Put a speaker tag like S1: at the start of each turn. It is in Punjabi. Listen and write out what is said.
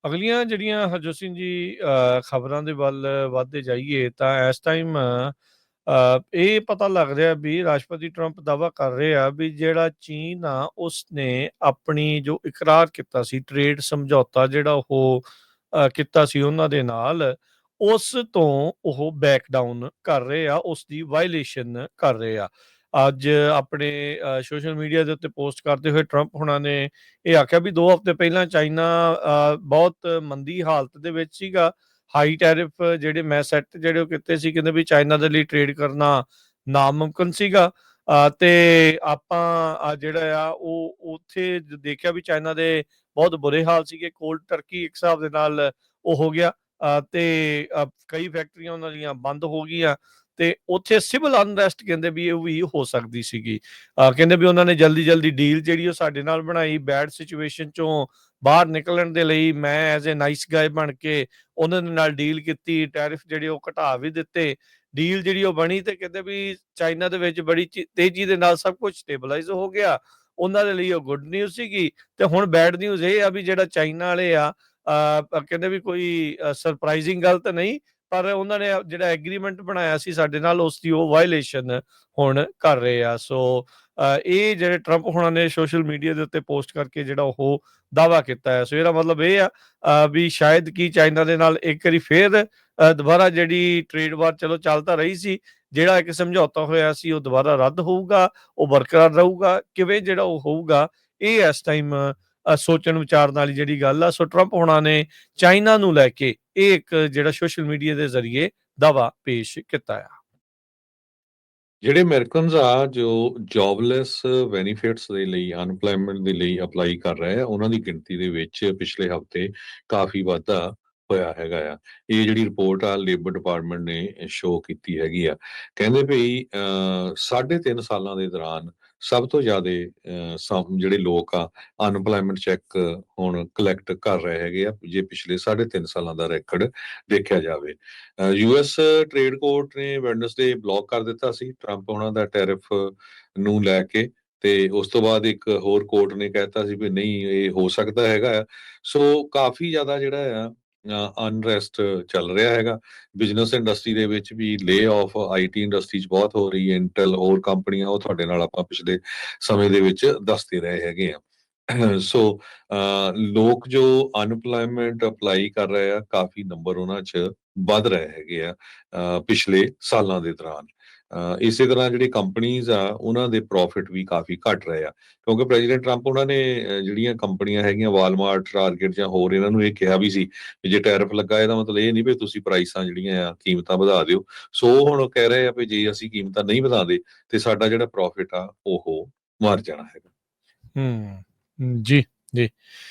S1: ਅਗਲੀਆਂ ਜਿਹੜੀਆਂ ਹਰਜੋਤ ਸਿੰਘ ਜੀ ਖਬਰਾਂ ਦੇ ਵੱਲ ਵੱਧਦੇ ਜਾਈਏ ਤਾਂ ਇਸ ਟਾਈਮ ਇਹ ਪਤਾ ਲੱਗ ਰਿਹਾ ਵੀ ਰਾਸ਼ਟਰਪਤੀ ਟਰੰਪ ਦਾਅਵਾ ਕਰ ਰਹੇ ਆ ਵੀ ਜਿਹੜਾ ਚੀਨ ਆ ਉਸਨੇ ਆਪਣੀ ਜੋ ਇਕਰਾਰ ਕੀਤਾ ਸੀ ਟ੍ਰੇਡ ਸਮਝੌਤਾ ਜਿਹੜਾ ਉਹ ਕੀਤਾ ਸੀ ਉਹਨਾਂ ਦੇ ਨਾਲ, ਉਸ ਤੋਂ ਉਹ ਬੈਕ ਡਾਊਨ ਕਰ ਰਹੇ ਆ, ਉਸ ਦੀ ਵਾਇਲੇਸ਼ਨ ਕਰ ਰਹੇ ਆ। ਅੱਜ ਆਪਣੇ ਸੋਸ਼ਲ ਮੀਡੀਆ ਦੇ ਉੱਤੇ ਪੋਸਟ ਕਰਦੇ ਹੋਏ ਟਰੰਪ ਹੁਣਾਂ ਨੇ ਇਹ ਆਖਿਆ ਵੀ 2 ਹਫ਼ਤੇ ਪਹਿਲਾਂ ਚਾਈਨਾ ਬਹੁਤ ਮੰਦੀ ਹਾਲਤ ਦੇ ਵਿੱਚ ਸੀਗਾ। ਹਾਈ ਟੈਰਿਫ ਜਿਹੜੇ ਮੈਂ ਸੈੱਟ ਜਿਹੜੇ ਉਹ ਕੀਤੇ ਸੀ, ਕਹਿੰਦੇ ਵੀ ਚਾਈਨਾ ਦੇ ਲਈ ਟ੍ਰੇਡ ਕਰਨਾ ਨਾਮੁਮਕਿਨ ਸੀਗਾ। ਤੇ ਆਪਾਂ ਜਿਹੜਾ ਆ ਉਹ ਉੱਥੇ ਦੇਖਿਆ ਵੀ ਚਾਈਨਾ ਦੇ ਬਹੁਤ ਬੁਰੇ ਹਾਲ ਸੀਗੇ। ਕੋਲਡ ਟਰਕੀ ਇੱਕ ਹਿਸਾਬ ਦੇ ਨਾਲ ਉਹ ਹੋ ਗਿਆ, ਤੇ ਕਈ ਫੈਕਟਰੀਆਂ ਉਹਨਾਂ ਦੀਆਂ ਬੰਦ ਹੋ ਗਈਆਂ, ਤੇ ਉੱਥੇ ਸਿਵਲ ਅਨਰੈਸਟ ਕਹਿੰਦੇ ਵੀ ਉਹ ਵੀ ਹੋ ਸਕਦੀ ਸੀਗੀ। ਕਹਿੰਦੇ ਵੀ ਉਹਨਾਂ ਨੇ ਜਲਦੀ ਡੀਲ ਜਿਹੜੀ ਉਹ ਸਾਡੇ ਨਾਲ ਬਣਾਈ, ਬੈਡ ਸਿਚੁਏਸ਼ਨ ਚੋਂ ਬਾਹਰ ਨਿਕਲਣ ਦੇ ਲਈ ਮੈਂ ਐਜ਼ ਏ ਨਾਈਸ ਗਾਏ ਬਣ ਕੇ ਉਹਨਾਂ ਦੇ ਨਾਲ ਡੀਲ ਕੀਤੀ, ਟੈਰਿਫ ਜਿਹੜੇ ਉਹ ਘਟਾ ਵੀ ਦਿੱਤੇ, ਡੀਲ ਜਿਹੜੀ ਉਹ ਬਣੀ, ਤੇ ਕਹਿੰਦੇ ਵੀ ਚਾਈਨਾ ਦੇ ਵਿੱਚ ਬੜੀ ਤੇਜ਼ੀ ਦੇ ਨਾਲ ਸਭ ਕੁਝ ਸਟੇਬਲਾਈਜ਼ ਹੋ ਗਿਆ। ਉਹਨਾਂ ਦੇ ਲਈ ਉਹ ਗੁੱਡ ਨਿਊਜ਼ ਸੀਗੀ। ਤੇ ਹੁਣ ਬੈਡ ਨਿਊਜ਼ ਇਹ ਆ ਵੀ ਜਿਹੜਾ ਚਾਈਨਾ ਵਾਲੇ ਆ, ਕਹਿੰਦੇ ਵੀ ਕੋਈ ਸਰਪ੍ਰਾਈਜ਼ਿੰਗ ਗੱਲ ਤਾਂ ਨਹੀਂ, ਪਰ ਉਹਨਾਂ ਨੇ ਜਿਹੜਾ ਐਗਰੀਮੈਂਟ ਬਣਾਇਆ ਸੀ ਸਾਡੇ ਨਾਲ ਉਸ ਦੀ ਉਹ ਵਾਇਲੇਸ਼ਨ ਹੁਣ ਕਰ ਰਹੇ ਆ। ਸੋ ਇਹ ਜਿਹੜੇ ਟਰੰਪ ਹੁਣਾਂ ਨੇ ਸੋਸ਼ਲ ਮੀਡੀਆ ਦੇ ਉੱਤੇ ਪੋਸਟ ਕਰਕੇ ਜਿਹੜਾ ਉਹ ਦਾਅਵਾ ਕੀਤਾ ਹੈ। ਸੋ ਇਹਦਾ ਮਤਲਬ ਇਹ ਆ ਵੀ ਸ਼ਾਇਦ ਕਿ ਚਾਈਨਾ ਦੇ ਨਾਲ ਇੱਕ ਵਾਰੀ ਫੇਰ ਦੁਬਾਰਾ ਜਿਹੜੀ ਟ੍ਰੇਡ ਵਾਰ ਚਲੋ ਚੱਲ ਤਾਂ ਰਹੀ ਸੀ, ਜਿਹੜਾ ਇੱਕ ਸਮਝੌਤਾ ਹੋਇਆ ਸੀ ਉਹ ਦੁਬਾਰਾ ਰੱਦ ਹੋਊਗਾ, ਉਹ ਬਰਕਰਾਰ ਰਹੂਗਾ, ਕਿਵੇਂ ਜਿਹੜਾ ਉਹ ਹੋਊਗਾ, ਇਹ ਇਸ ਟਾਈਮ ਸੋਚਣ ਵਿਚਾਰਨ ਵਾਲੀ ਜਿਹੜੀ ਗੱਲ ਆ। ਸੋ ਟਰੰਪ ਹੁਣਾਂ ਨੇ ਚਾਈਨਾ ਨੂੰ ਲੈ ਕੇ ਇਹ ਇੱਕ ਜਿਹੜਾ ਸੋਸ਼ਲ ਮੀਡੀਆ ਦੇ ਜ਼ਰੀਏ ਦਾਅਵਾ ਪੇਸ਼ ਕੀਤਾ ਆ।
S2: ਜਿਹੜੇ ਅਮਰੀਕਨਸ ਆ ਜੋ ਜੌਬਲੈਸ ਬੈਨੀਫਿਟਸ ਦੇ ਲਈ, ਅਨਪਲਾਇਮੈਂਟ ਦੇ ਲਈ ਅਪਲਾਈ ਕਰ ਰਹੇ ਆ, ਉਹਨਾਂ ਦੀ ਗਿਣਤੀ ਦੇ ਵਿੱਚ ਪਿਛਲੇ ਹਫ਼ਤੇ ਕਾਫੀ ਵਾਧਾ ਹੋਇਆ ਹੈਗਾ ਆ। ਇਹ ਜਿਹੜੀ ਰਿਪੋਰਟ ਆ ਲੇਬਰ ਡਿਪਾਰਟਮੈਂਟ ਨੇ ਸ਼ੋ ਕੀਤੀ ਹੈਗੀ ਆ। ਕਹਿੰਦੇ ਵੀ 3.5 ਸਾਲਾਂ ਦੇ ਦੌਰਾਨ ਸਭ ਤੋਂ ਜ਼ਿਆਦਾ ਜਿਹੜੇ ਲੋਕ ਆ ਅਨਪਲਾਇਮੈਂਟ ਚੈੱਕ ਹੁਣ ਕਲੈਕਟ ਕਰ ਰਹੇ ਹੈਗੇ ਆ, ਜੇ ਪਿਛਲੇ 3.5 ਸਾਲਾਂ ਦਾ ਰੈਕਡ ਦੇਖਿਆ ਜਾਵੇ। ਯੂਐਸ ਟ੍ਰੇਡ ਕੋਰਟ ਨੇ ਵੈਡਨਸਡੇ ਬਲੌਕ ਕਰ ਦਿੱਤਾ ਸੀ ਟਰੰਪ ਉਹਨਾਂ ਦਾ ਟੈਰਿਫ ਨੂੰ ਲੈ ਕੇ, ਤੇ ਉਸ ਤੋਂ ਬਾਅਦ ਇੱਕ ਹੋਰ ਕੋਰਟ ਨੇ ਕਹਿਤਾ ਸੀ ਵੀ ਨਹੀਂ ਇਹ ਹੋ ਸਕਦਾ ਹੈਗਾ ਆ। ਸੋ ਕਾਫੀ ਜ਼ਿਆਦਾ ਜਿਹੜਾ ਆ ਅਨਰੈਸਟ ਚੱਲ ਰਿਹਾ ਹੈਗਾ। ਬਿਜ਼ਨਸ ਇੰਡਸਟਰੀ ਦੇ ਵਿੱਚ ਵੀ ਲੇ ਆਫ ਆਈਟੀ ਇੰਡਸਟਰੀ 'ਚ ਬਹੁਤ ਹੋ ਰਹੀ ਹੈ। ਇੰਟਲ ਹੋਰ ਕੰਪਨੀਆਂ ਉਹ ਤੁਹਾਡੇ ਨਾਲ ਆਪਾਂ ਪਿਛਲੇ ਸਮੇਂ ਦੇ ਵਿੱਚ ਦੱਸਦੇ ਰਹੇ ਹੈਗੇ ਆ। ਸੋ ਲੋਕ ਜੋ ਅਨਪਲਾਇਮੈਂਟ ਅਪਲਾਈ ਕਰ ਰਹੇ ਆ, ਕਾਫੀ ਨੰਬਰ ਉਹਨਾਂ 'ਚ ਵੱਧ ਰਹੇ ਹੈਗੇ ਆ ਪਿਛਲੇ ਸਾਲਾਂ ਦੇ ਦੌਰਾਨ। ਇਸੇ ਤਰ੍ਹਾਂ ਜਿਹੜੀ ਕੰਪਨੀਜ਼ ਆ ਉਹਨਾਂ ਦੇ ਪ੍ਰੋਫਿਟ ਵੀ ਕਾਫੀ ਘਟ ਰਹੇ ਆ, ਕਿਉਂਕਿ ਪ੍ਰੈਜ਼ੀਡੈਂਟ ਟਰੰਪ ਉਹਨਾਂ ਨੇ ਜਿਹੜੀਆਂ ਕੰਪਨੀਆਂ ਹੈਗੀਆਂ ਵਾਲਮਾਰਟ, ਟਾਰਗੇਟ ਜਾਂ ਹੋਰ, ਇਹਨਾਂ ਨੂੰ ਇਹ ਕਿਹਾ ਵੀ ਸੀ ਵੀ ਜੇ ਟੈਰਿਫ ਲੱਗਾ ਇਹਦਾ ਮਤਲਬ ਇਹ ਨਹੀਂ ਵੀ ਤੁਸੀਂ ਪ੍ਰਾਈਸਾਂ ਜਿਹੜੀਆਂ ਆ ਕੀਮਤਾਂ ਵਧਾ ਦਿਓ। ਸੋ ਹੁਣ ਕਹਿ ਰਹੇ ਆ ਵੀ ਜੇ ਅਸੀਂ ਕੀਮਤਾਂ ਨਹੀਂ ਵਧਾਉਂਦੇ ਤੇ ਸਾਡਾ ਜਿਹੜਾ ਪ੍ਰੋਫਿਟ ਆ ਉਹ ਮਰ ਜਾਣਾ ਹੈਗਾ।
S1: ਜੀ ਜੀ।